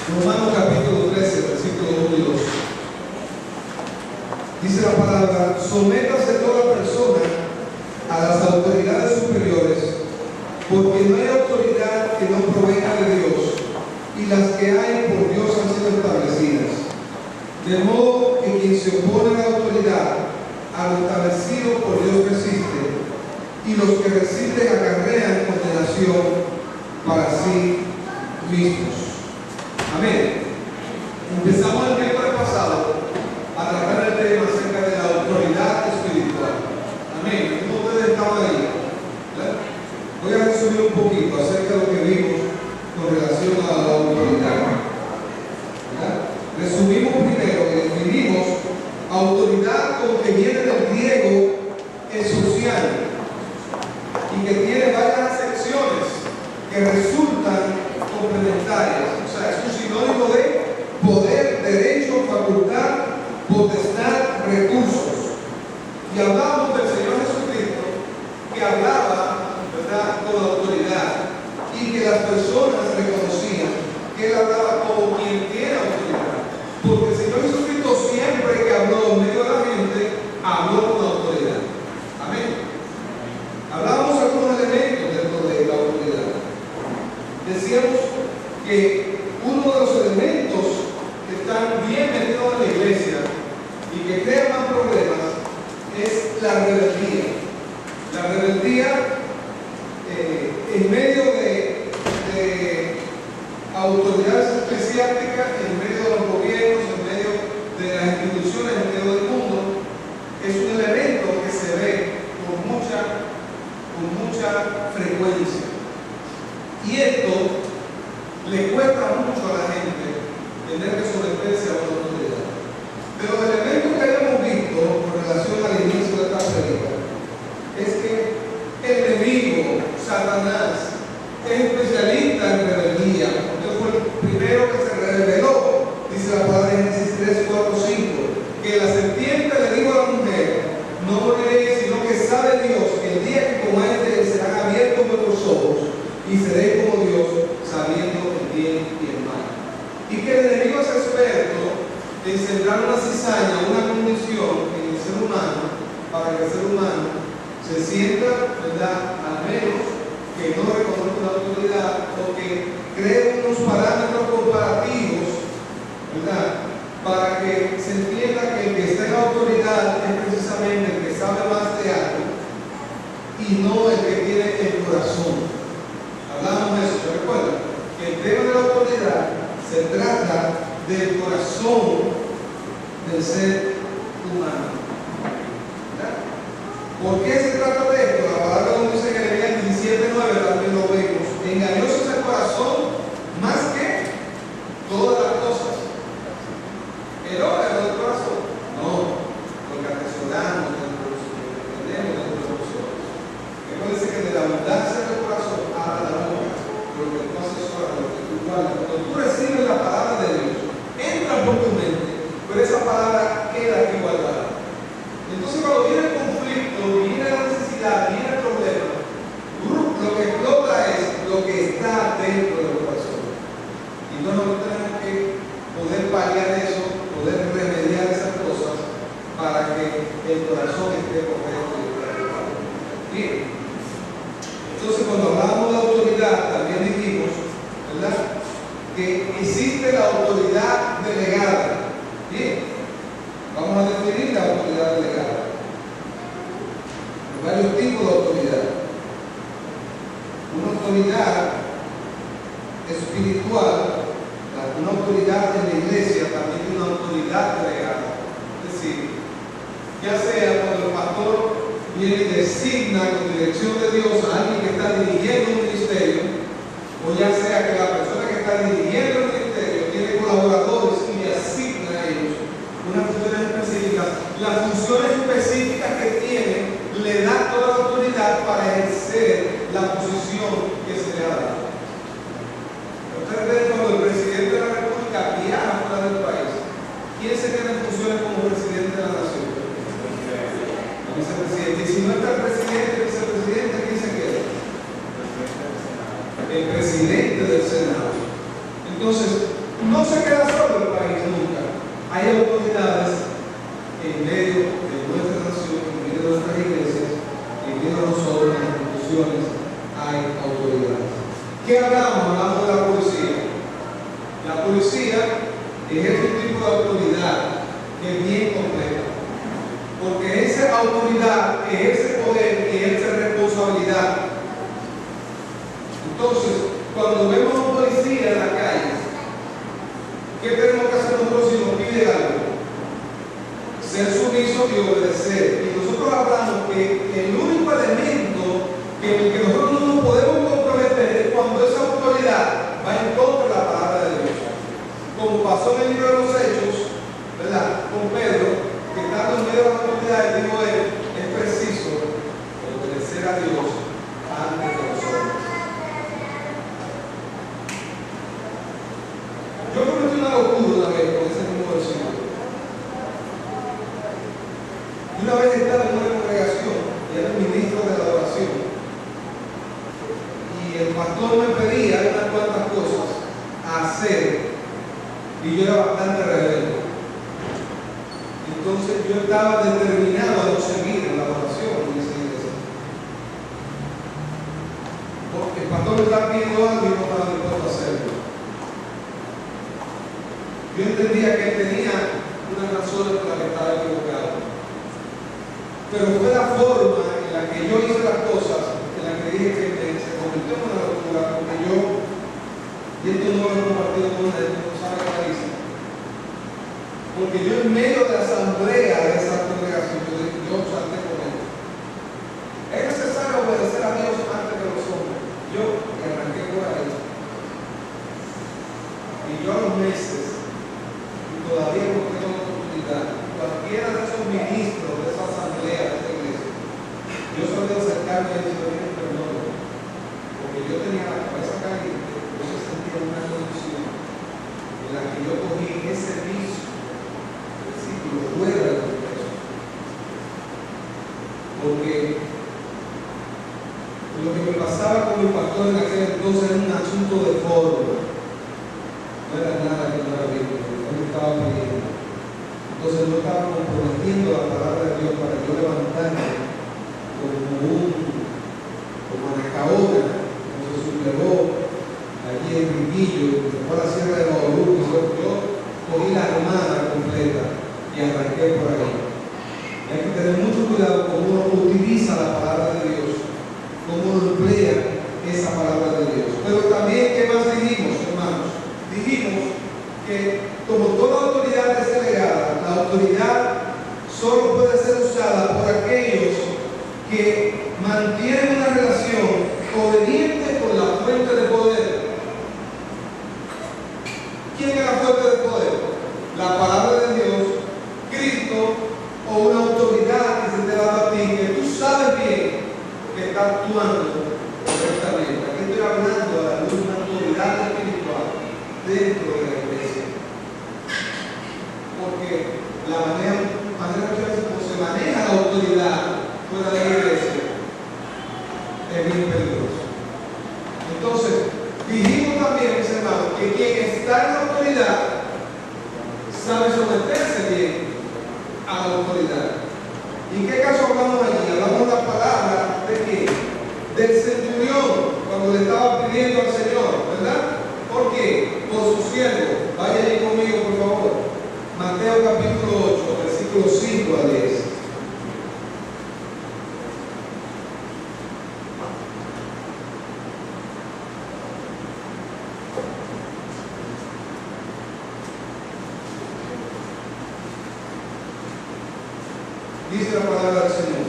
Romanos capítulo 13, versículo 1 y 2. Dice la palabra: sométase toda persona a las autoridades superiores, porque no hay autoridad que no provenga de Dios, y las que hay por Dios han sido establecidas. De modo que quien se opone a la autoridad, a lo establecido por Dios resiste, y los que resisten acarrean condenación para sí mismos. Amén. Empezamos el miércoles pasado a tratar el tema acerca de la autoridad espiritual. Amén. ¿Cómo ustedes estaban ahí? ¿Verdad? Voy a resumir un poquito acerca de lo que vimos con relación a la autoridad. ¿Verdad? Resumimos primero que definimos autoridad como que viene del griego exousiano y que tiene varias acepciones que resultan complementarias. O sea, es un sinónimo de poder, derecho, facultad, potestad, recursos. Y hablábamos del Señor Jesucristo, que hablaba, ¿verdad?, con autoridad, y que las personas reconocían que Él hablaba como quien tiene autoridad. Porque el Señor Jesucristo siempre que habló en medio de la gente, habló con autoridad. Amén. Hablábamos de algunos elementos dentro de la autoridad. Decíamos que uno de los elementos que están bien metidos en la iglesia y que crean más problemas es la rebeldía. La rebeldía en medio de autoridades eclesiásticas, en medio de los gobiernos, en medio de las instituciones, en medio del mundo, es un elemento que se ve con mucha frecuencia. Y esto le cuesta mucho a la gente tener que someterse a una autoridad. De los elementos que hayamos visto con relación al inicio de esta serie, es que el enemigo, Satanás, es especialista en rebeldía. Él fue el primero que se rebeló. Dice la palabra en Génesis 3, 4, 5, que la serpiente le dijo a la mujer: no moriréis, sino que sabe Dios que el día que comáis de él serán abiertos vuestros ojos y seréis como Dios, sabiendo el bien y el mal. Y que el enemigo es experto en sembrar una cizaña, una condición en el ser humano, para que el ser humano se sienta, ¿verdad?, al menos que no reconozca la autoridad o que cree unos parámetros comparativos, ¿verdad?, para que se entienda que el que está en la autoridad es precisamente el que sabe más de algo y no el que tiene el corazón. Hablamos de eso, ¿se recuerdan? Que el tema de la autoridad se trata del corazón del ser humano. ¿Verdad? ¿Por qué se trata de esto? La palabra nos dice en Jeremías 17:9, también lo vemos. Engañoso es el corazón más que todas las cosas. ¿El órgano del corazón? No, porque atesoramos dentro de nosotros, dependemos dentro de nosotros. Recuerden que de la abundancia del corazón habla la boca, pero que tú asesoras, lo que tú guardas. Cuando tú recibes la palabra de Dios, entra por tu mente, pero esa palabra queda aquí guardada. Entonces, cuando viene el conflicto, viene la necesidad, viene el problema, lo que explota es lo que está dentro del corazón. Y nosotros tenemos que poder paliar eso, poder remediar esas cosas para que el corazón esté correcto y preocupado. Bien. Entonces, cuando hablábamos de autoridad, también dijimos, ¿verdad?, que existe la autoridad delegada. Bien. Vamos a definir la autoridad delegada. Hay varios tipos de autoridad. Una autoridad espiritual, una autoridad en la iglesia, también tiene una autoridad delegada. Es decir, ya sea cuando el pastor viene y designa con dirección de Dios a alguien que está dirigiendo un ministerio, o ya sea que la persona que está dirigiendo el ministerio tiene colaboradores y le asigna a ellos unas funciones específicas, las funciones específicas que tiene le da toda la autoridad para ejercer la posición que se le ha dado. Ustedes ven cuando el presidente de la República viaja fuera del país, ¿quién se queda en funciones como presidente de la nación? El vicepresidente. Y si no está el presidente, el vicepresidente, ¿quién se queda? El presidente del Senado. Entonces, no se queda solo el país nunca. Hay autoridades en medio de nuestra nación, en medio de nuestras iglesias, en medio de nosotros, en las instituciones, hay autoridades. ¿Qué hablamos? Hablamos de la policía. La policía ejerce un tipo de autoridad que es bien compleja, porque esa autoridad ejerce poder y ejerce responsabilidad. Entonces, cuando vemos a un policía en la calle, ¿qué tenemos que hacer nosotros si nos pide algo? Ser sumisos y obedecer. Y nosotros hablamos que el único elemento en el que nosotros no nos podemos comprometer es cuando esa autoridad va en contra de la palabra de Dios. Como pasó en el libro de los Hechos, ¿verdad? Con Pedro, que estando en medio de las autoridades, dijo él, es preciso obedecer a Dios antes de los hombres. Yo cometí una locura una vez con ese mismo versículo. Y una vez estaba en una congregación y era el ministro de la adoración. Y el pastor me pedía unas cuantas cosas a hacer. Y yo era bastante rebelde. Entonces yo estaba determinado a no seguir en la adoración en esa iglesia. Porque el pastor me estaba pidiendo algo y no estaba dispuesto a hacerlo. Yo entendía que él tenía unas razones por las que estaba equivocado. Pero fue la forma en la que yo hice las cosas, en la que dije que se convirtió en una locura, porque yo, y esto no lo he compartido con él, no sabe qué la hice. Porque yo en medio de la asamblea de esa congregación, yo salté con él. Es necesario obedecer a Dios antes que los hombres. Yo me arranqué por ahí. Y yo a los meses, todavía no tengo la oportunidad, cualquiera de esos ministros de esa asamblea, de esa iglesia, yo sabía acercarme y decir, perdón, porque yo tenía la cabeza caliente, yo se sentía en una condición en la que yo cogí ese vicio, el versículo fuera del contexto. Porque lo que me pasaba con mi pastor en aquel entonces era un asunto de forma, no era nada que no era bíblico. Estaba pidiendo. Entonces no estaba comprometiendo la palabra de Dios para yo levantarme como Anacaona, como se sublevó allí en Riquillo, que fue a la Sierra de Guadalupe. Yo cogí la armada completa y arranqué por ahí. Hay que tener mucho cuidado cómo uno utiliza la palabra de Dios, cómo uno emplea esa palabra de Dios. Pero también, ¿qué más dijimos, hermanos? Dijimos que como toda autoridad es delegada, la autoridad solo puede ser usada por aquellos que mantienen una relación obediente con la fuente de poder. ¿Quién es la fuente de poder? La palabra de Dios, Cristo o una autoridad que se te da a ti, que tú sabes bien que está actuando correctamente. Aquí estoy hablando de una autoridad espiritual dentro de la iglesia. Porque la manera como se maneja la autoridad fuera de la iglesia es bien peligroso. Entonces, dijimos también, mis hermanos, que quien está en la autoridad sabe someterse bien a la autoridad. ¿Y en qué caso hablamos allí? Hablamos de la palabra de qué? Del centurión, cuando le estaba pidiendo al Señor, ¿verdad? ¿Por qué? Por su siervo. Vaya allí conmigo, por favor. Mateo capítulo 8, versículos 5 a 10. Dice la palabra del Señor.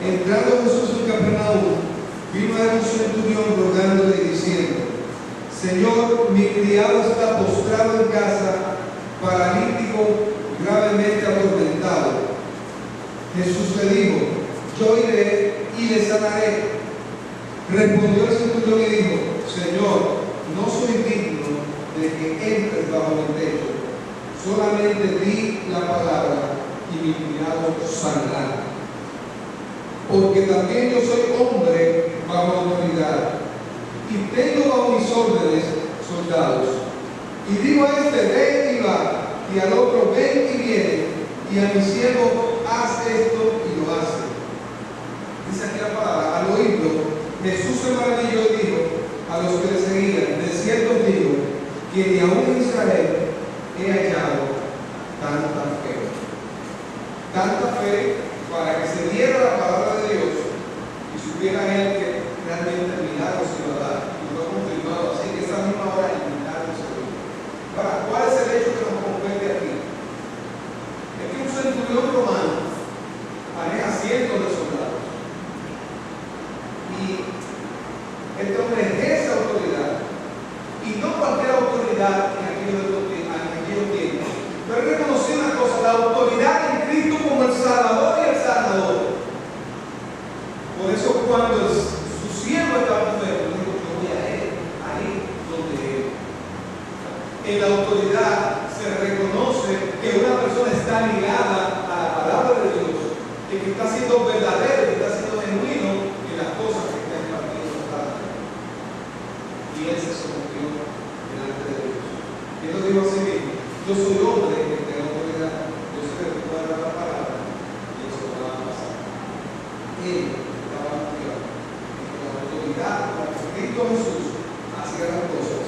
Entrando Jesús en Capernaum, vino a él un centurión rogándole y diciendo: Señor, mi criado está postrado en casa, paralítico, gravemente atormentado. Jesús le dijo: yo iré y le sanaré. Respondió el centurión y dijo: Señor, no soy digno de que entres bajo mi techo, solamente di la palabra y mi criado sanará. Porque también yo soy hombre bajo autoridad, y tengo bajo mis órdenes soldados. dijo a este, ven y va, y al otro, ven y viene, y a mi siervo, haz esto y lo hace. Dice aquí la palabra, al oírlo, Jesús se maravilló y dijo a los que le seguían, de cierto os digo, que ni aún en Israel he hallado tanta fe. Tanta fe para que se diera la palabra de Dios y supiera él que realmente el milagro se iba a dar. Y lo ha confirmado así que esa misma hora el milagro se dio. Ahora, ¿cuál es el hecho que nos compete aquí? Es que un centurión romano maneja cientos de soldados. Y este hombre ejerce autoridad. Y no cualquier autoridad en aquellos tiempos. Pero él reconoció una cosa, la autoridad en Cristo como el Salvador y el Sanador. Por eso cuando su siervo estaba enfermo, dijo, yo voy a él, ahí donde él. En la autoridad se reconoce que una persona está ligada a la palabra de Dios, que está siendo verdadero, que está siendo genuino en las cosas que está impartiendo. Y él se sometió delante de Dios. Y él lo dijo así mismo, yo soy hombre que tengo autoridad, yo sé que puedo dar la palabra y eso va a pasar. Él estaba confiado en que la autoridad con la que Cristo Jesús hacía las cosas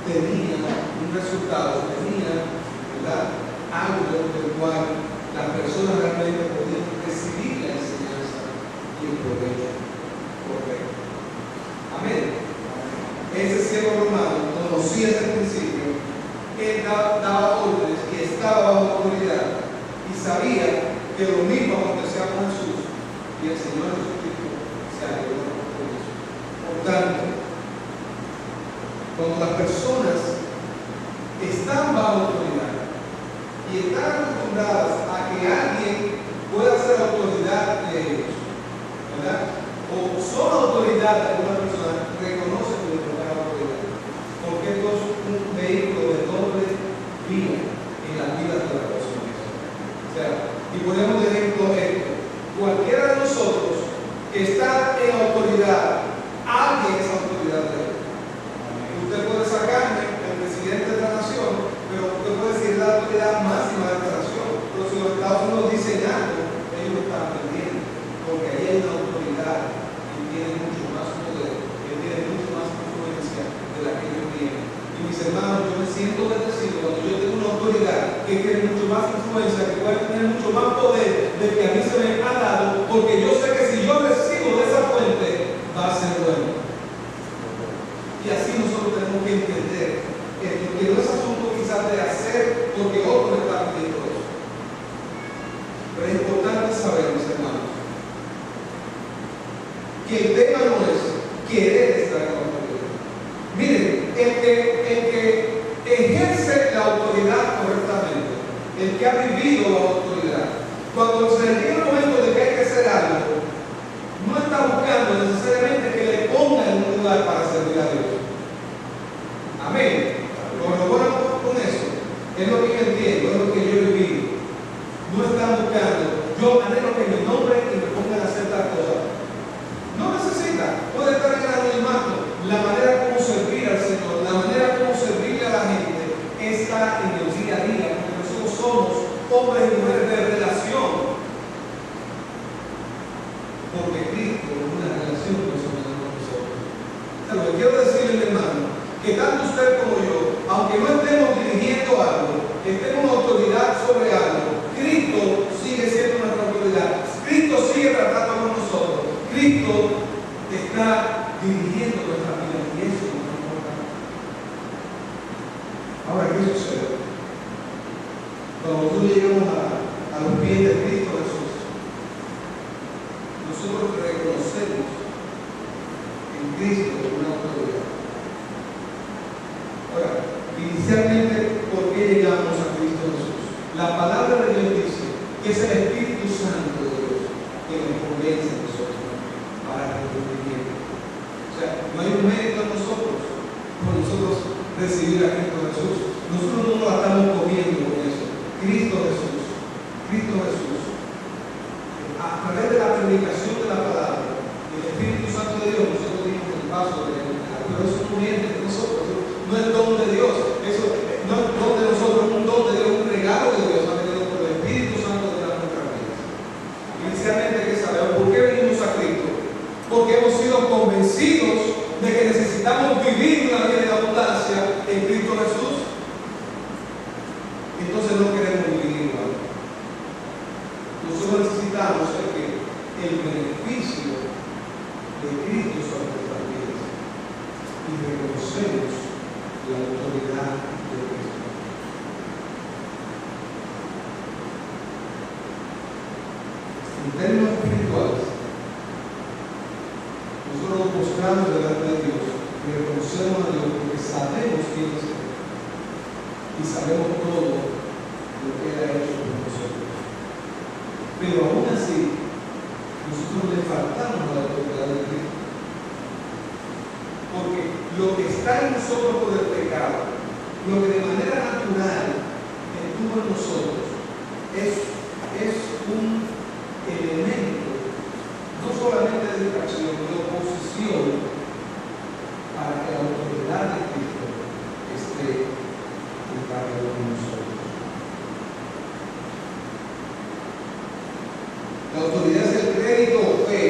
tenía un resultado, tenía, ¿verdad?, algo del cual las personas realmente podían recibir la enseñanza y el provecho correcto. Amén. Ese siervo romano conocía ese principio, él daba órdenes y estaba bajo autoridad y sabía que lo mismo acontecía con Jesús y el Señor Jesucristo se alegró por eso. Por tanto, cuando las personas están bajo autoridad y están acostumbradas a que alguien pueda ser autoridad de ellos, ¿verdad?, o son autoridad de alguna persona, reconocen que les toca autoridad, porque esto es un vehículo de doble vía en la vida de las personas. O sea, y ponemos de ejemplo esto: cualquiera de nosotros que está en autoridad, alguien es autoridad de él. Usted puede sacarme el presidente de la nación, pero usted puede decir la autoridad máxima de la nación. Pero si los Estados Unidos dicen algo, ellos lo están aprendiendo, porque ahí hay una autoridad que tiene mucho más poder, que tiene mucho más influencia de la que ellos tienen. Y mis hermanos, yo me siento bendecido cuando yo tengo una autoridad que tiene mucho más influencia, que puede tener mucho más poder del que a mí se me ha dado, porque yo sé que si yo recibo de esa fuente, va a ser bueno. Y así nosotros tenemos que entender esto, que no es asunto quizás de hacer porque otro me está pidiendo eso. Pero es importante saber, mis hermanos, que el tema no es querer estar en la autoridad. Miren, el que ejerce la autoridad correctamente, el que ha vivido la autoridad, cuando se le llega el momento de que hay que hacer algo, no está buscando necesariamente que le ponga en un lugar para servir a Dios. Amén. Corroboramos con eso. Es lo que yo entiendo, es lo que yo he vivido. No están buscando, yo anhelo que me nombren y me pongan a hacer tal cosa. No necesita, puede estar en el anonimato. La manera como servir al Señor, la manera como servirle a la gente, está en el día a día, porque nosotros somos hombres y mujeres de relación. Porque Cristo es una relación personal con nosotros. O sea, lo que quiero decirle, hermano, que tanto usted como yo, aunque no estemos dirigiendo algo, estemos en autoridad sobre algo, Cristo sigue siendo nuestra autoridad. Cristo sigue tratando con nosotros. Cristo está dirigiendo nuestra vida y eso es lo importante. Ahora, ¿qué sucede? Cuando nosotros llegamos a los pies de Cristo Jesús, nosotros reconocemos en Cristo una autoridad. Ahora, inicialmente, ¿por qué llegamos a Cristo Jesús? La palabra de Dios dice que es el Espíritu Santo de Dios que nos convence a nosotros para que nos entiendan. O sea, no hay un mérito en nosotros por nosotros recibir a Cristo Jesús. Nosotros no nos estamos comiendo con eso. Cristo Jesús. Cristo Jesús. A través de la predicación de la palabra, el Espíritu Santo de Dios, nosotros dimos el paso de él. Pero eso no viene de nosotros, no es don de Dios. Eso vivir una vida de abundancia en Cristo Jesús, entonces no queremos vivir igual. Nosotros necesitamos que el beneficio de Cristo sobre nuestras vidas y reconocemos la autoridad de Cristo. En términos espirituales, nosotros nos postramos delante de Dios y reconocemos a Dios porque sabemos quién es Él y sabemos todo lo que Él ha hecho por nosotros. Pero aún así, nosotros le faltamos a la autoridad de Cristo. Porque lo que está en nosotros por el pecado, lo que de manera natural estuvo en nosotros, es un elemento no solamente de distracción, de oposición para que la autoridad de Cristo esté en cada uno de nosotros. La autoridad es el crédito o fe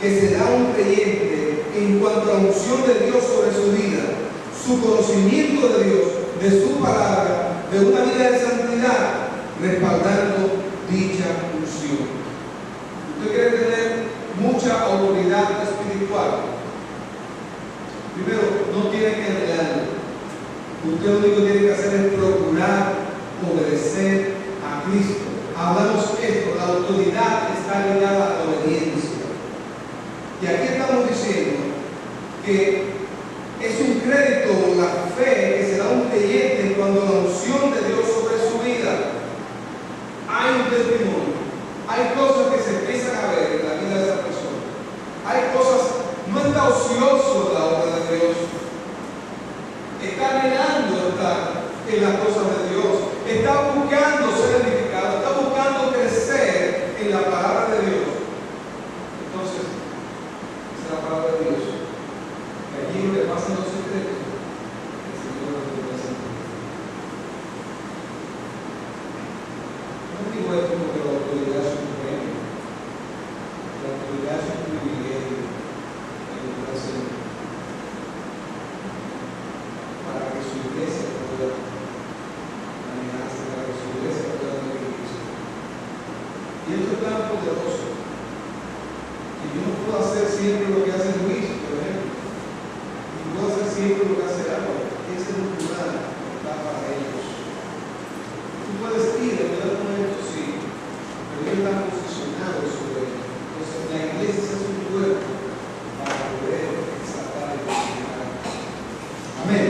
que se da a un creyente en cuanto a la unción de Dios sobre su vida, su conocimiento de Dios, de su palabra, de una vida de santidad, respaldando dicha unción. Usted quiere tener mucha autoridad espiritual. Primero, no tiene que anhelarlo. Usted lo único que tiene que hacer es procurar obedecer a Cristo. Hablamos esto, la autoridad está ligada a la obediencia. Y aquí estamos diciendo que es un crédito la fe que se da a un creyente cuando la unción de Dios sobre su vida. Hay un testimonio. Hay cosas que se empiezan a ver en la vida de esa persona. Hay cosas, no está ocioso la obra de Dios. Está anhelando estar en las cosas de Dios. Está buscando ser edificado. Está buscando crecer en la palabra de Dios. Entonces, esa es la palabra de Dios. Y allí lo que pasa en los secretos, el Señor lo que pasa. No digo esto porque la autoridad es un premio. La autoridad es un privilegio en el presente. Para que su iglesia pueda manejarse, para que su iglesia pueda beneficiarse. Y esto es tan poderoso que yo no puedo hacer siempre lo que hace Luis, por ejemplo. Y puedo hacer siempre lo que hace Álvaro. Ese lugar está para ellos. Tú puedes ir en algún momento, sí, pero ellos están posicionados sobre ellos. Entonces, la iglesia es un cuerpo para poder exaltar y posicionar. Amén.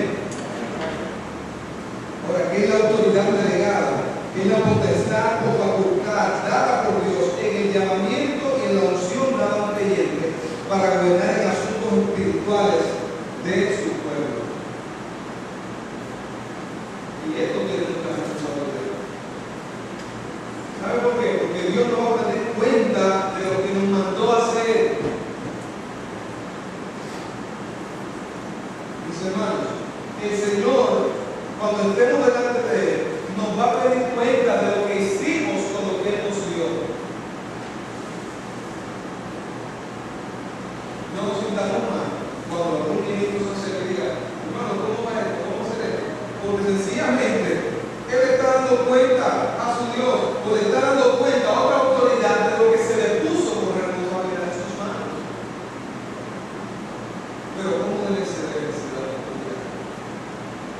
Ahora, ¿qué es la autoridad delegada? Es la potestad o facultad dada por Dios en el llamamiento y en la unción dada a un creyente para gobernar en asuntos espirituales de su pueblo. Y esto tiene mucha responsabilidad. ¿Sabe por qué? Porque Dios no va a tener cuenta de lo que nos mandó a hacer. Mis hermanos, el Señor, cuando estemos delante de Él, nos va a pedir cuenta de lo que hicimos con lo que Él nos dio. No nos sintamos mal cuando algún niño se diga, hermano, ¿cómo va esto? ¿Cómo se ve? Porque sencillamente Él está dando cuenta a su Dios, o le está dando cuenta a otra autoridad de lo que se le puso por responsabilidad en sus manos. Pero ¿cómo debe ser ejercida la autoridad?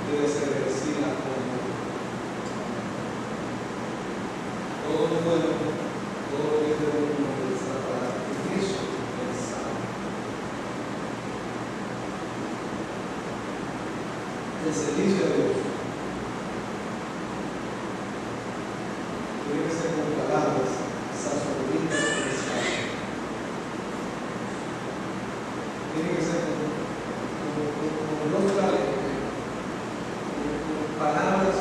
Debe ser ejercida con amor. Todo lo bueno, todo lo que es de uno está para eso pensar. El servicio a Dios tiene que ser con palabras sazonaditas y pensadas. Tiene que ser con los talentos, con palabras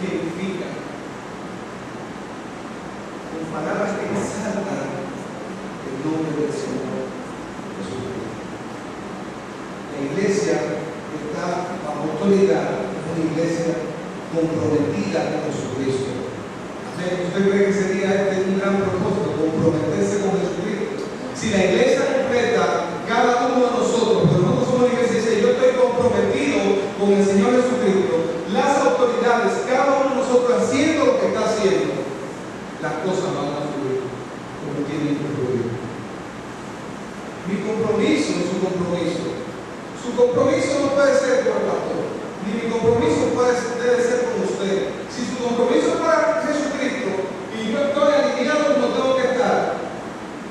que edifican, con palabras que exaltan el nombre del Señor Jesucristo. La iglesia está bajo autoridad, es una iglesia comprometida con Jesucristo. ¿Usted cree que sería un gran propósito comprometerse con Jesucristo? Si la iglesia completa, cada uno de nosotros, pero no somos una iglesia, dice yo estoy comprometido con el Señor Jesucristo, las autoridades, cada uno de nosotros haciendo lo que está haciendo, las cosas van a fluir como tienen que fluir. Mi compromiso es su compromiso. Su compromiso no puede ser con el pastor, ni mi compromiso debe ser con usted. Si su compromiso es para Jesucristo y yo estoy alineado como tengo que estar,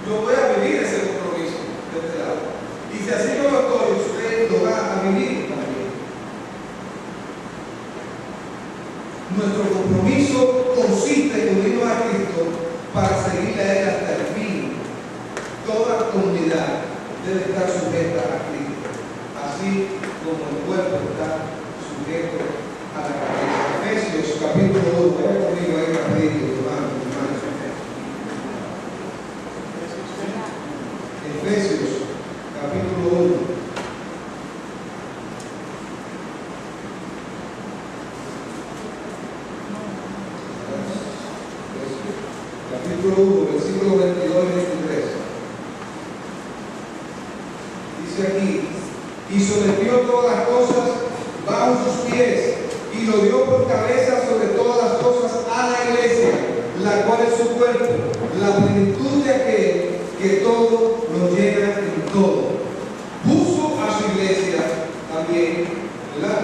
yo voy a vivir ese compromiso de este lado. Y si así no lo estoy, usted lo va a vivir también. Nuestro compromiso consiste en unirnos a Cristo para seguirle a Él hasta el fin. Toda comunidad debe estar sujeta a Cristo, así como el cuerpo está sujeto a la cabeza. Efesios capítulo 1, vaya conmigo ahí rapidito, hermanos. Efesios capítulo 1. Capítulo 1, versículo 22 y 23. Dice aquí: y sometió todas las cosas bajo sus pies, y lo dio por cabeza sobre todas las cosas a la iglesia, la cual es su cuerpo, la plenitud de aquel que todo lo llena en todo. Puso a su iglesia también,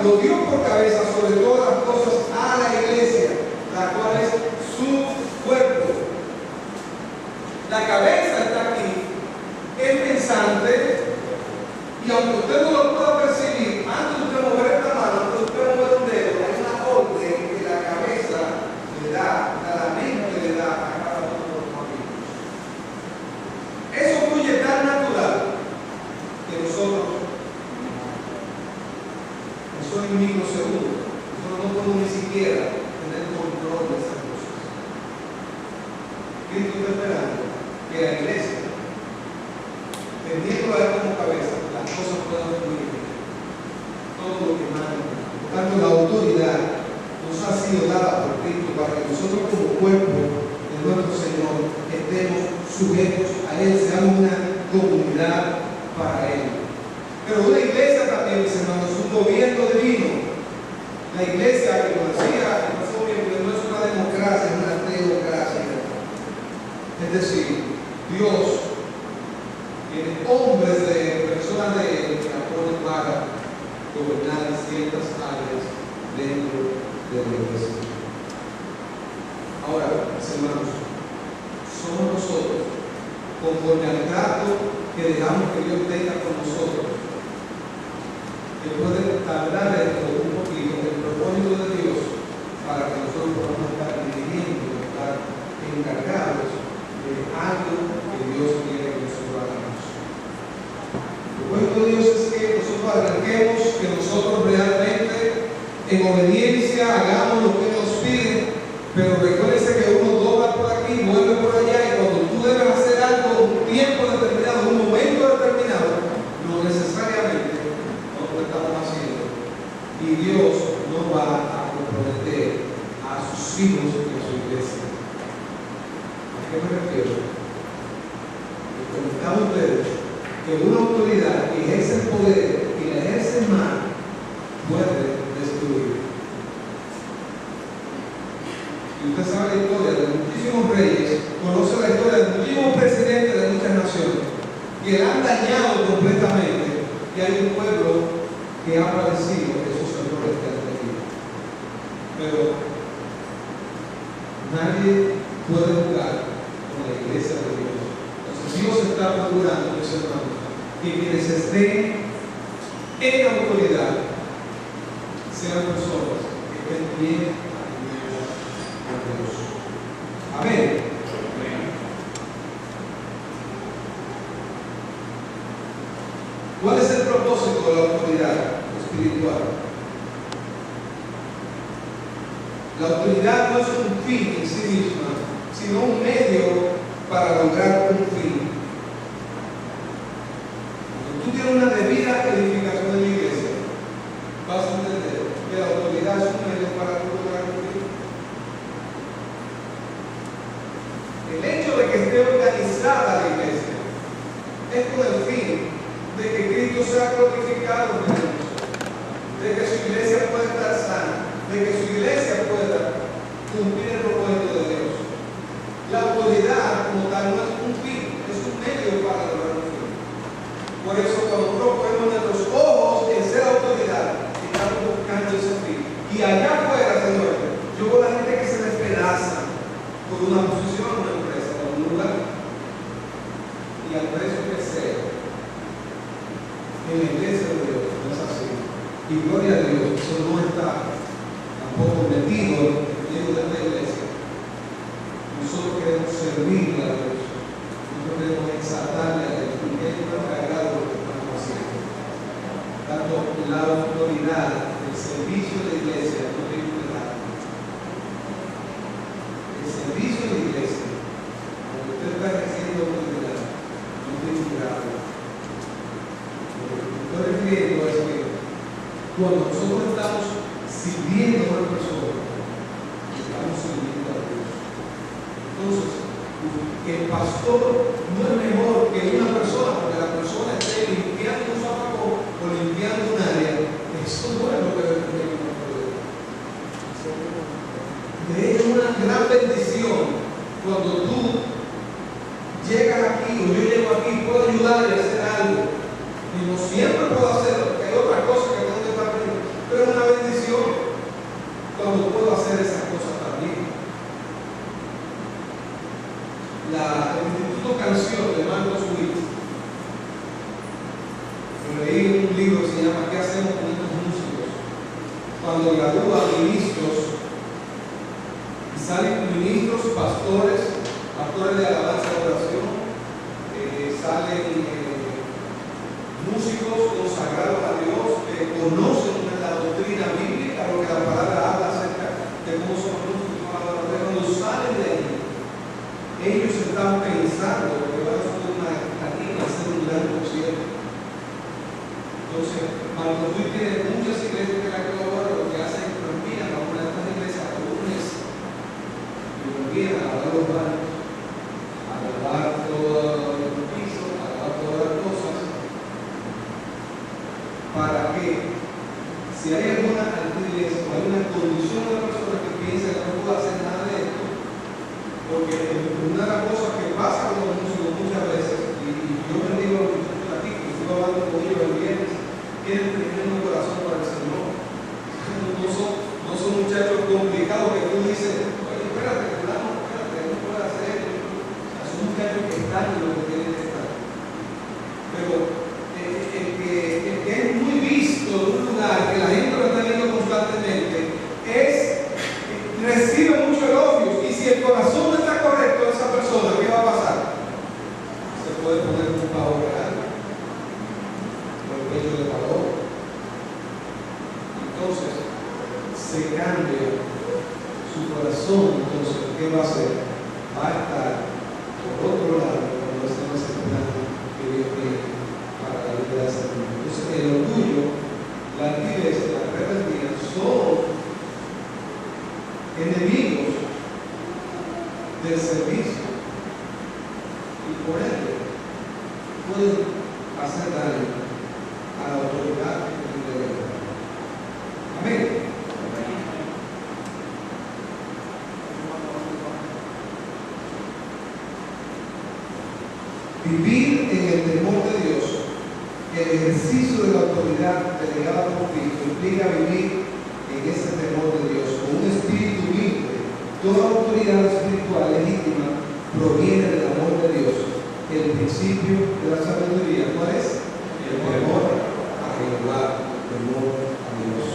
lo dio por cabeza sobre todas las cosas a la iglesia, la cual es su cuerpo. La cabeza está aquí, es pensante, y aunque usted no lo pueda percibir, antes de usted mover esta mano, antes de usted mover un dedo, hay una orden que la cabeza le da, la mente le da a cada uno de los amigos. Eso fluye tan natural que nosotros, eso es un microsegundo, nosotros no podemos ni siquiera tener control de esas cosas. Cristo está esperando que la iglesia, teniendo a Él como cabeza, las cosas puedan fluir, todo lo que manda. Por tanto, la autoridad nos ha sido dada por Cristo para que nosotros como cuerpo de nuestro Señor estemos sujetos a Él, seamos una comunidad para Él. Pero una iglesia también, mis hermanos, es un gobierno divino. La iglesia, que nos decía, no es una democracia, es una teocracia. Es decir, Dios tiene hombres de personas de Él que apoyan para gobernar ciertas áreas dentro de la iglesia. Ahora, mis hermanos, somos nosotros, conforme al trato que dejamos que Dios tenga con nosotros, que puede tardar esto un poquito, el propósito de Dios, para que nosotros podamos estar dirigiendo, estar encargados de algo que Dios quiere que nosotros hagamos. El propósito de Dios es que nosotros arranquemos, que nosotros realmente en obediencia hagamos lo que Él nos pide, pero recuérdense que uno dobla por aquí, vuelve por allá, y cuando tú debes hacer algo un tiempo determinado, un momento determinado, no necesariamente no lo estamos haciendo. Y Dios no va a comprometer a sus hijos y a su iglesia. ¿A qué me refiero? Les comentaba a ustedes que una autoridad que ejerce el poder y la ejerce mal puede destruir. Y usted sabe la historia de muchísimos reyes, conoce la historia de muchísimos presidentes de muchas naciones que la han dañado completamente, y hay un pueblo que ha padecido esos errores que han tenido. Pero nadie puede jugar con la iglesia de Dios. Entonces Dios está procurando, mis hermanos, que quienes estén en autoridad sean personas que estén bien alineadas a Dios. Amén. ¿Cuál es el propósito de la autoridad espiritual? La autoridad no es un fin en sí misma, sino un medio para lograr un fin. Cuando tú tienes una debida edificación en la iglesia, vas a entender que la autoridad es un medio para lograr un fin. El hecho de que esté organizada la iglesia es con el fin de que Cristo sea glorificado en nosotros, de que su iglesia de Dios. Eso no está tampoco metido en el libro de la iglesia. Nosotros queremos servirle a Dios. Nosotros queremos exaltarle a Dios. Porque Él no ha cargado lo que estamos haciendo. Tanto la autoridad, el servicio de la iglesia no tiene que dar. El servicio de la iglesia, cuando usted está ejerciendo autoridad, no tiene que dar. Lo que me estoy refiriendo es que cuando nosotros estamos sirviendo a una persona, estamos sirviendo a Dios. Entonces, el pastor no es mejor que una persona, porque la persona esté limpiando un zapato o limpiando un área. Eso no es lo que debe tener un pastor. De hecho, es una gran bendición cuando tú llegas aquí o yo llego aquí, puedo ayudar y hacer algo. Y no siempre puedo hacerlo, porque hay otras cosas que tengo que estar haciendo, pero es una bendición cuando puedo hacer esas cosas también. El Instituto Canción de Marcos Witt, leí un libro que se llama ¿Qué hacemos con estos músicos? Cuando gradúa ministros, y salen ministros, pastores de alabanza y oración, salen músicos consagrados a Dios que conocen la doctrina bíblica, lo que la palabra habla acerca de cómo son los músicos. Cuando salen de ahí, ellos están pensando que van a subir una tarima a hacer un gran concierto. Entonces, Marcos Witt tiene muchas iglesias que la que ahora lo que hacen es que envían a una de estas iglesias por un mes y lo envían a lavar los baños, a lavar todos los pisos, a lavar todas las cosas, para que si hay alguna iglesia o hay una condición de personas que piensan que no puede hacer nada de esto, porque una de las cosas que pasa con los músicos muchas veces, y yo me digo a los muchachos aquí, que estuve hablando con ellos el viernes, tienen un corazón para el Señor. No son muchachos complicados que tú dices, oye, espérate, no puedo hacer esto. Son muchachos que están en lo que tienen que estar. Pero el que es muy visto en un lugar, que la gente lo está viendo constantemente, recibe mucho elogio. Y si el corazón no está correcto de esa persona, ¿qué va a pasar? Se puede poner un pavo real, o el pecho de valor. Entonces, se cambia su corazón. Entonces, ¿qué va a hacer? Va a estar por otro lado cuando ese no es el plan que Dios tiene para la vida de esa persona. Entonces, el orgullo, la altivez, la rebeldía son enemigos del servicio y por ende pueden hacer daño a la autoridad que tiene que ver. Amén. Vivir en el temor de Dios, el ejercicio de la autoridad delegada por Cristo, implica vivir en ese temor de Dios con un espíritu humilde. Toda autoridad espiritual legítima proviene del amor de Dios. El principio de la sabiduría, ¿cuál es? El temor a Jehová, el temor a Dios.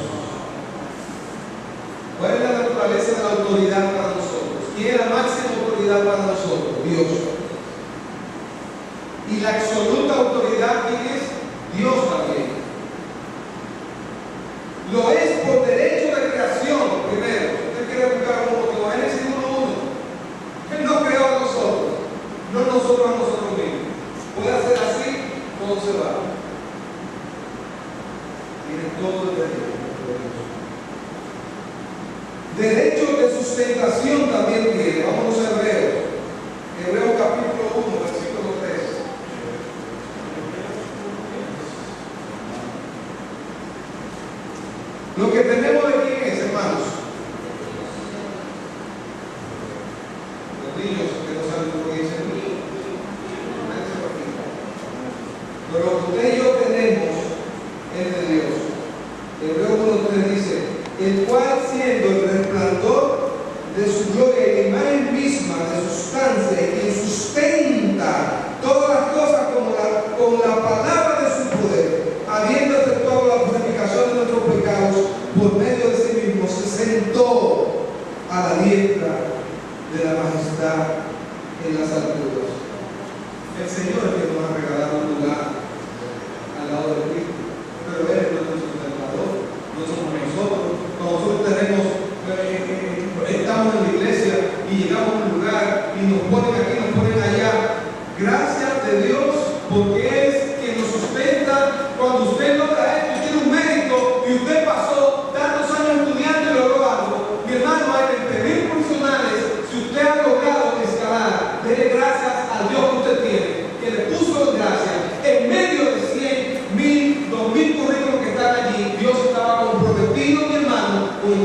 ¿Cuál es la naturaleza de la autoridad para nosotros? ¿Quién es la máxima autoridad para nosotros? Dios. Y la absoluta autoridad, ¿quién es? Dios también. Lo es por derecho de creación, primero. Usted quiere buscar un motivo. Génesis 1:1. Él no creó a nosotros, no nosotros a nosotros mismos. Puede hacer así, todo se va. Tiene todo el derecho. Derecho de sustentación también tiene. Vamos a Hebreos. Hebreos capítulo 1, versículo 3. Lo que tenemos de quién es, hermanos. Los niños que no saben lo que dicen. Pero lo que usted y yo tenemos es de Dios. Hebreos 1:3 dice, el cual siendo el resplandor de su gloria y la imagen misma de sustancia y quien sustenta todas las cosas con la palabra de su poder, habiendo efectuado la purificación de nuestros pecados,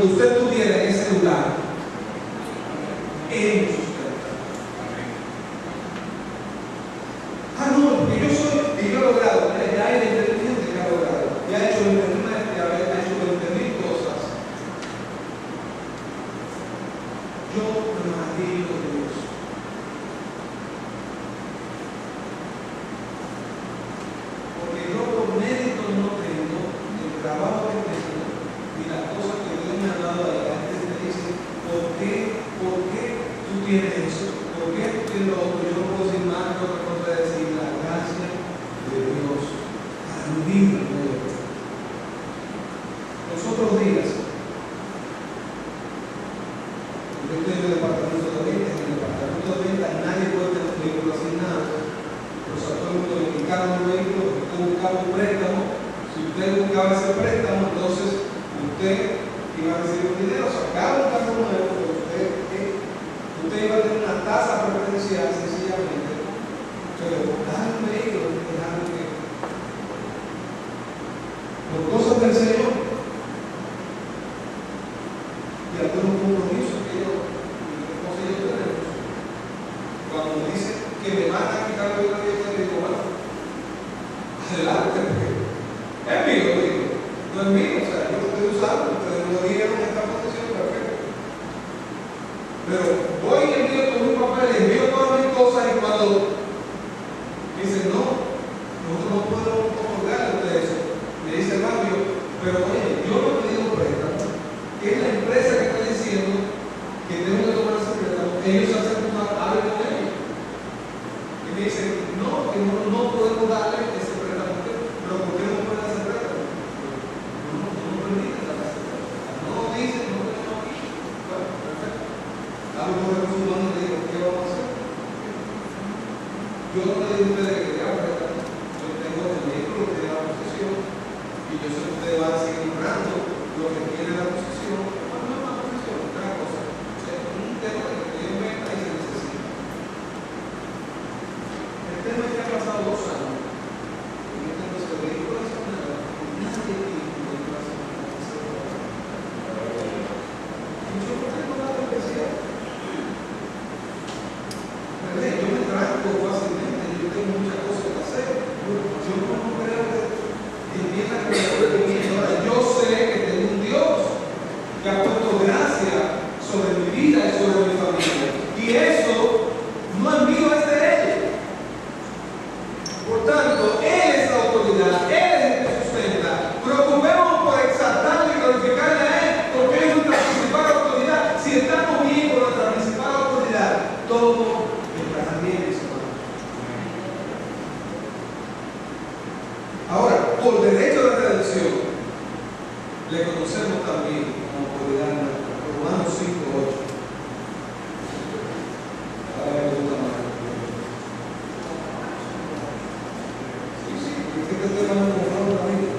donde usted estuviera en ese lugar, Él nos sustenta. Ah, no, porque yo soy, y yo he logrado, ya hay inteligente que ha logrado, ya ha hecho 20.000 cosas. Yo me maravillo de Dios. Porque yo por mérito no tengo el trabajo que tengo y las cosas que Dios me ha dado a la gente me dice, ¿por qué tú tienes eso? ¿Por qué tú tienes lo otro? Yo no puedo decir más que otra cosa de decir la gracia de Dios para mi vida. Los otros días, yo estoy en el departamento de ventas, en el departamento de ventas nadie puede tener un vehículo asignado. Los actores me indicaron un vehículo, usted buscaba un préstamo. Si usted buscaba ese préstamo, entonces usted iba a recibir un dinero, sacaba un carro nuevo, pero usted iba a tener una tasa preferencial sencillamente. Pero dar un vehículo es algo que, por cosas del Señor, y algunos compromisos que yo tenemos. Cuando me dicen que me van a quitar la vida, yo digo, bueno, adelante, porque es mío, digo, no es mío, o sea, yo lo estoy usando, ustedes me lo dieron en esta posición, perfecto. Pero voy y envío todos mis papeles, envío todas mis cosas, y cuando dicen, no, nosotros no podemos otorgarle de eso, me dice el cambio, pero oye, yo no he pedido préstamo. Es la empresa que está diciendo que tengo que tomar ese préstamo, ellos hacen una habla con ellos. Y me dicen, no, que no podemos darle ese préstamo, pero ¿por qué no pueden hacer préstamo? No permiten darle ese préstamo. No dicen, no tenemos aquí. Bueno, perfecto. Hablo con recursos humanos y le digo, ¿qué vamos a hacer? Yo no le digo a ustedes que quieran préstamo. Yo tengo el vehículo que tiene la posesión y yo sé que ustedes van a seguir honrando lo que tiene la posesión. Bueno, no es una posesión, es otra cosa. Es un tema de que Dios meta y se necesita. El tema es que ha pasado 2 años. Y yo tengo ese vehículo de esa manera. Nadie tiene un vehículo de esa manera. Y yo no tengo nada especial. Yo me tranco fácilmente. Yo tengo muchas cosas que hacer. Yo no creo que empieza a creer. Yo sé que tengo un Dios que ha puesto gracia sobre mi vida y sobre mi familia. Y eso no es mío, es de Él. Por tanto, Él es la autoridad, Él es el que sustenta. Preocupémonos por exaltarlo y glorificarle a Él, porque Él es nuestra principal autoridad. Si estamos bien con nuestra principal autoridad, todo estará bien, mis hermanos. Ahora, por derecho de redención, le conocemos también como autoridad nuestra. Romanos 5:8. Ahora me gusta más. Sí, es que te estoy hablando con Pablo también.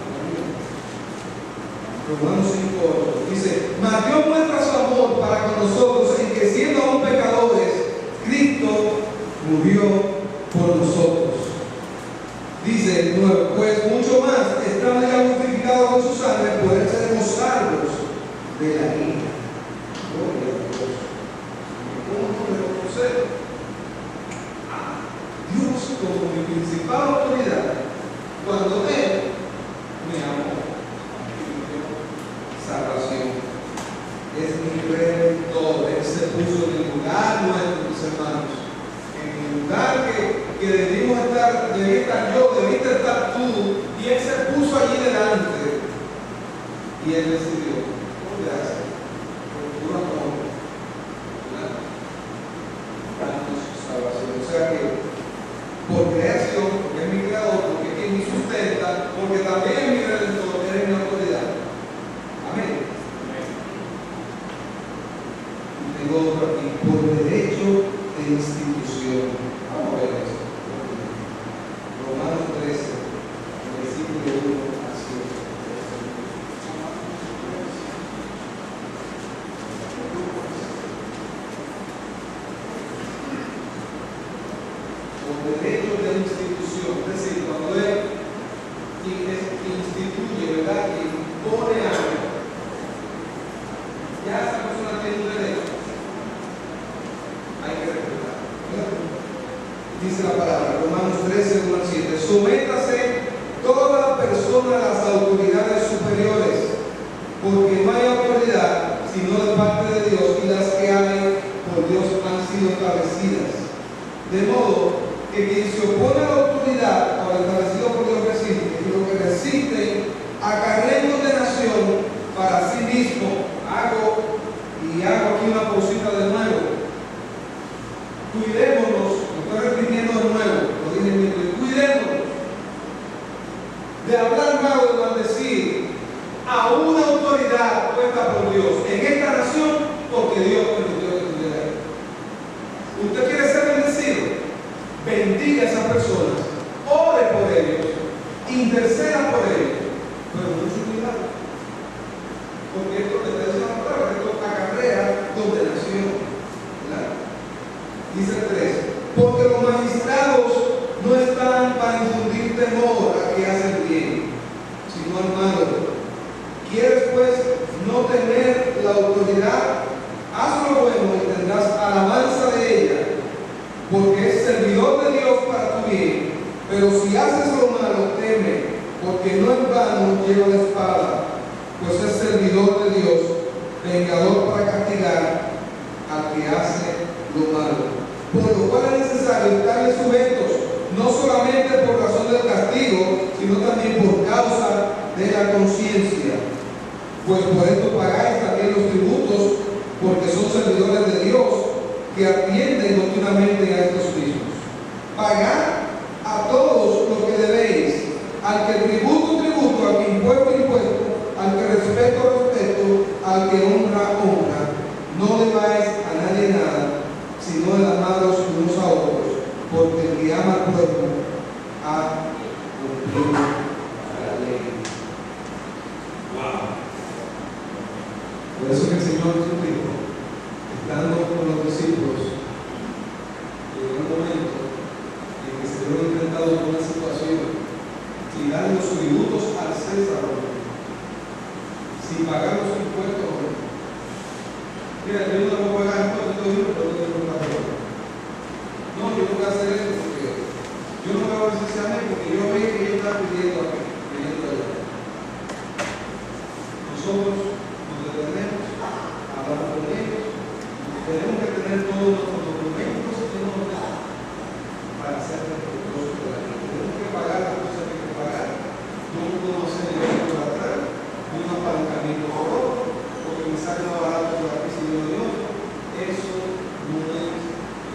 Romanos 5:8. Dice, mas Dios muestra su amor para con nosotros en que siendo aún pecadores, Cristo murió por nosotros. Dice el 9, pues mucho más, estamos ya justificados con su sangre, poder seremos salvos de la ira. Gloria a Dios. ¿Cómo no reconocer a Dios como mi principal autoridad cuando Él me amó y me dio salvación? Es mi redentor. Él se puso en el lugar nuestro, mis hermanos, en el lugar que debimos estar, debí estar yo, debiste estar tú, y Él se puso allí delante y Él decidió, gracias, por tu amor, darnos salvación. O sea que, por creación, porque es mi creador, porque es quien me sustenta, porque también es mi redentor, eres mi autoridad. Amén. Y tengo otro aquí, por derecho de institución. Vamos a ver eso. Romanos 13, versículo 1 a 7. Por derecho de institución, es decir, cuando Él instituye, ¿verdad? Que impone algo, Sométase toda persona a las autoridades superiores, porque no hay autoridad sino de parte de Dios, y las que hay por Dios han sido establecidas. De modo que quien se opone a la autoridad o al establecido por Dios resiste, y lo que resiste acarrea condenación para sí mismo. Hago aquí una pausita de nuevo. Cuidémonos, lo estoy repitiendo de nuevo, lo dije en mi inglés, cuidémonos de hablar mal o de maldecir a una autoridad puesta por Dios en esta nación, porque Dios permitió que estuviera ahí. ¿Usted quiere ser bendecido? Bendiga a esas personas, ore por ellos, interceda por ellos, pero mucho cuidado, porque esto le está diciendo la palabra, esto acarrea condenación, ¿verdad? Dice el 3, porque los magistrados no están para infundir temor a que hacen bien, sino al malo. ¿Quieres pues no tener la autoridad? Haz lo bueno y tendrás alabanza de ella, porque es servidor de Dios para tu bien. Pero si haces lo malo, teme, porque no en vano lleva la espada, pues es servidor de Dios, vengador para castigar al que hace lo malo. Por lo cual es necesario estarles sujetos, no solamente por razón del castigo, sino también por causa de la conciencia. Pues por esto pagáis también los tributos, porque son servidores de Dios, que atienden continuamente a estos mismos. Pagad a todos lo que debéis, al que tributo, tributo, al que impuesto, impuesto, al que respeto, respeto, al que honra, honra. No debáis a nadie nada, sino el amados unos a otros, porque el que ama al pueblo ha cumplido la ley. Wow. Por eso que el Señor Jesucristo, estando con los discípulos, llegó un momento en que se vieron enfrentados con una situación: si dan los tributos al César, si pagan los impuestos. Mira, yo no voy a pagar impuestos, pero no tengo una forma. No, yo no voy a hacer eso porque yo no me voy a hacer a mí, porque yo veo que ellos están pidiendo aquí, pidiendo allá. Nosotros nos detenemos, hablamos con ellos, tenemos que tener todos nuestros documentos en orden para ser respetuosos de la ley. Tenemos que pagar las cosas que hay que pagar. No podemos hacer dinero por atrás, ni un apalancamiento por otro, porque me sale más barato por aquí si yo Dios. Eso no es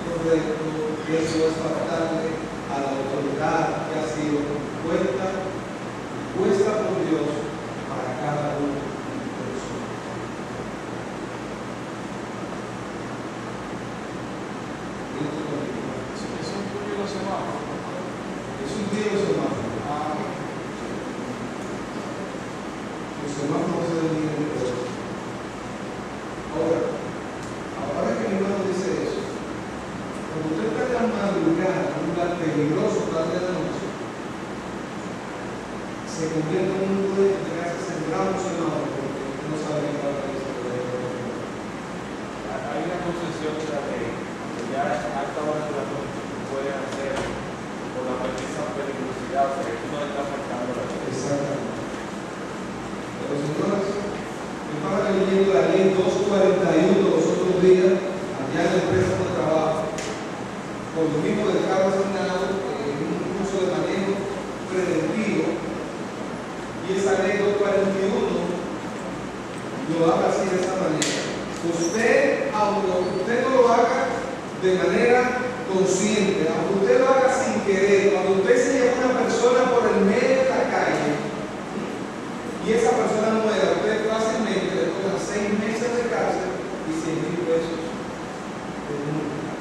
correcto, eso es faltarle a la autoridad que ha sido puesta por Dios para cada uno de nosotros. Es un tuyo los semáforos. Es un tío de semáforo. Los semáforos se dividen en dos. Ahora que mi hermano dice eso, cuando usted está en la madrugada, en un lugar peligroso, tarde de la noche, se convierte en un lugar de quedarse sembrado un semáforo, porque no sabe qué va a hacer. Hay una concesión de la ley que ya a esta hora de la noche se puede hacer por la premisa peligrosidad, o sea que tú no estás afectando la ley. Exactamente. Pero señores, yo estaba leyendo la ley 241 los otros días, allá en la empresa de trabajo, con lo mismo del carro asignado en un curso de manejo preventivo, y esa ley 241 lo habla así de esa manera. Usted, aunque usted no lo haga de manera consciente, aunque usted lo haga sin querer, cuando usted se lleva a una persona por el medio de la calle y esa persona muera, usted fácilmente le toca 6 meses de cárcel y 100,000 pesos de multa.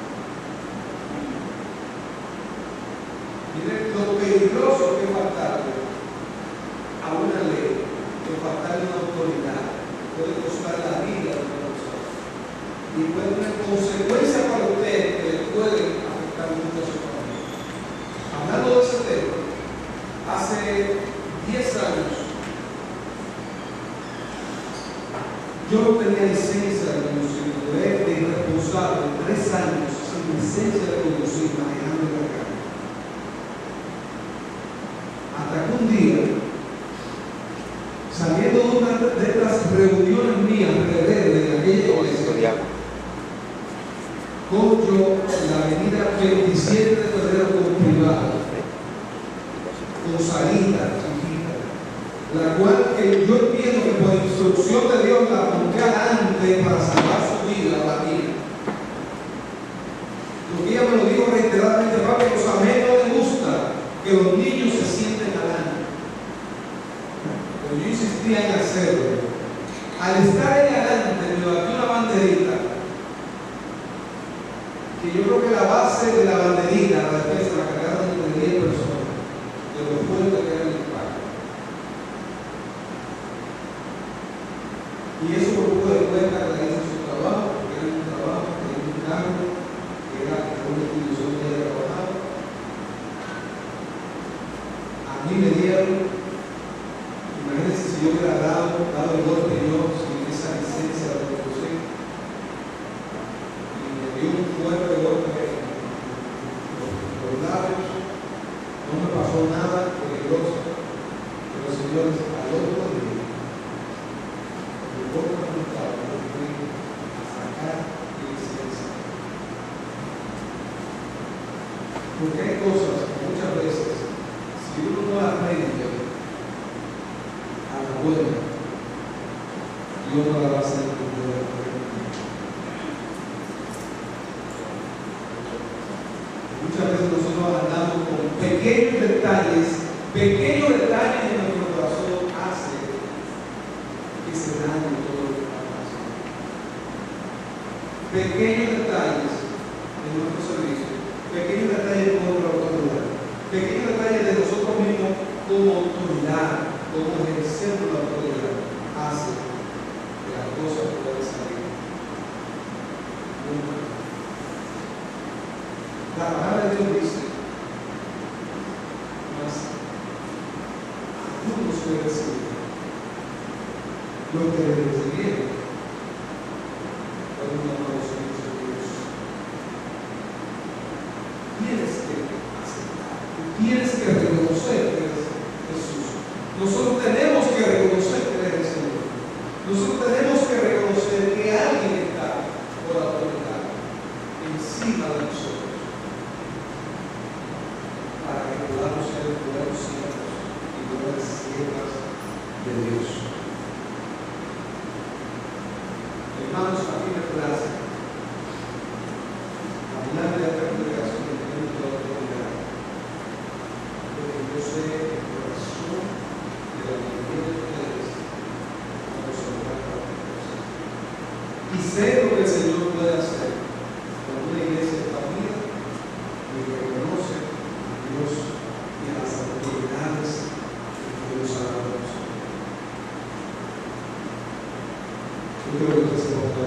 Mire lo peligroso que es faltarle a una ley, que faltarle a una autoridad, puede costar la vida de una persona y puede tener consecuencias para usted que le pueden afectar mucho a su familia. Hablando de ese tema, hace 10 años yo no tenía licencia de conducir, duré de irresponsable 3 años sin licencia de conducir, manejando en la calle. día, saliendo de una de estas reuniones mías rebeldes en aquella iglesia, cojo yo la avenida 27 de febrero con privado, con salida chiquita, la cual que yo entiendo que por instrucción de Dios la apunté adelante para salvar su vida, la mía. Porque ella me lo dijo reiteradamente, papi, pues a mí no le gusta que los niños se sienten adelante. Pero yo insistía en hacerlo. Al estar ahí adelante, me batió una banderita, que yo creo que la base de la banderita, la defensa, la cargaron entre 10 personas, de lo fuerte que era el impacto. Y eso por poco de cuenta que la hizo su trabajo, porque era un trabajo, que era un cargo, que era una institución que ella trabajaba. A mí me dieron, imagínense si yo hubiera dado el golpe yo sin esa licencia de conducir, y me dio un fuerte golpe en los labios, no me pasó nada peligroso, pero señores, al otro día, el golpe resultado, yo fui a sacar mi licencia. Porque hay cosas que muchas veces, si uno no las aprende a la buena, Dios no la va a hacer cumplir. Muchas veces nosotros andamos con pequeños detalles en nuestro corazón hacen que se dañe todo lo que está pasando. Pequeños detalles en nuestro servicio, pequeños detalles con nuestra autoridad, pequeños detalles de nosotros mismos como autoridad, como ejerciendo la autoridad, hace que las cosas puedan salir muy mal. La palabra de Dios dice, mas algunos que recibieron, los que le recibieron, fueron llamados hijos de Dios. Tienes que aceptar, tienes que reconocer que eres Jesús. Nosotros tenemos que reconocer que eres el Señor. Nosotros tenemos que reconocer que alguien está por autoridad encima de nosotros, para que podamos ser buenos siervos y buenas siervas de Dios. Hermanos, a fin de clase, hablar de la congregación de Dios de la autoridad, porque yo sé el corazón de la mayoría de ustedes cuando se trata de cosas. Y sé lo que el Señor puede hacer con una iglesia de familia y que reconoce a Dios y a las autoridades que Dios ha dado a nosotros. Yo creo que se va a